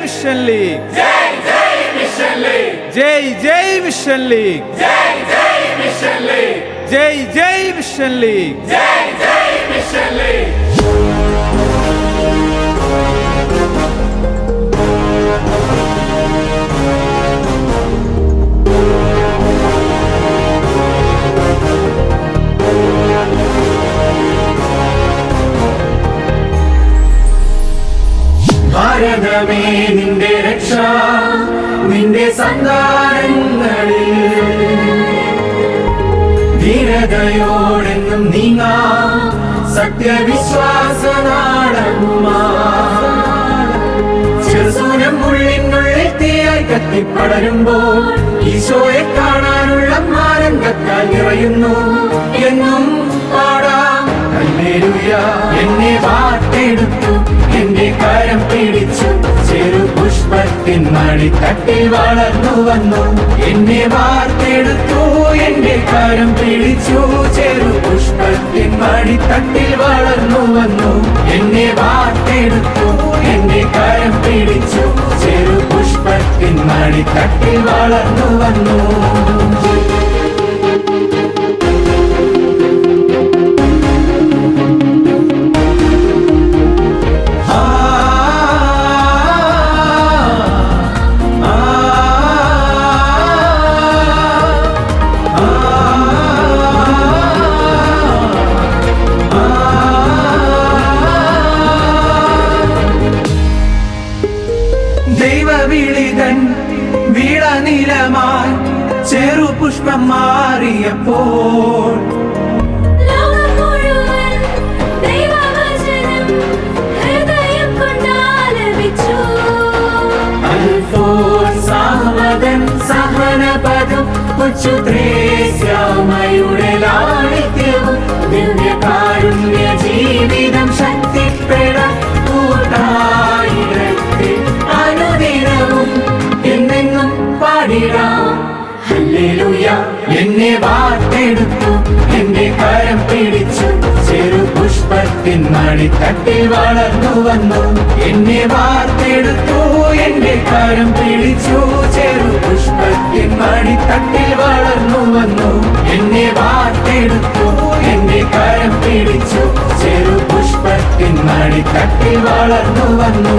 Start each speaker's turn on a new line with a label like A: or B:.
A: Mission league,
B: ജയ് ജയ് mission league,
A: ജയ് ജയ് mission league,
B: ജയ് ജയ് mission league,
A: ജയ് ജയ് mission league,
B: ജയ് ജയ് mission league. ഭാരതമേ നിന്റെ രക്ഷ, നിന്റെ സന്താനങ്ങളിൽ ധീരതയോടെന്നും നീങ്ങാ സത്യവിശ്വാസ നാടകുമാ. ചെറുസൂനം ഉള്ളിനുള്ളിൽ തീയായി കത്തിപ്പടരുമ്പോൾ ഈശോയെ കാണാനുള്ള ആനന്ദത്താൽ നിറയുന്നു. എന്നും പാടാം ഹല്ലേലൂയ. എന്നെ വാർത്തെടുത്തു, എന്റെ കരം പിടിച്ചു, ചെറു പുഷ്പത്തിൻ മടിത്തട്ടിൽ വളർന്നു വന്നു. എന്നെ വാർത്തെടുത്തു, എന്റെ കരം പിടിച്ചു, ചെറു പുഷ്പത്തിൻ മടിത്തട്ടിൽ വളർന്നു വന്നു. എന്നെ വാർത്തെടുത്തു, എന്റെ കരം പിടിച്ചു, ചെറു പുഷ്പത്തിൻ മടിത്തട്ടിൽ വളർന്നു വന്നു. ദൈവവിളിതൻ വീളനിലമായി ചെറു പുഷ്പം മാറിയപ്പോൾ സഹനപദം യുടെ ലാളിത്യവും ദിവ്യകാരുണ്യ ജീവിതം ശക്തിപ്പെടാൻ കൂട്ടായിരത്തിൽ അനുദിനവും എന്നെന്നും പാടിടാം ഹല്ലേലൂയ. എന്നെ വാർത്തെടുത്തു, എന്റെ കരം പിടിച്ചു, ചെറു പുഷ്പത്തിൻ മടിത്തട്ടിൽ വളർന്നു വന്നു. എന്നെ വാർത്തെടുത്തു, എന്റെ കരം പിടിച്ചു, ചെറു പുഷ്പത്തിൻ മടിത്തട്ടിൽ വളർന്നു വന്നു. എന്നെ വാർത്തെടുത്തു, എന്റെ കരം പിടിച്ചു, ചെറു പുഷ്പത്തിൻ മടിത്തട്ടിൽ വളർന്നു വന്നു.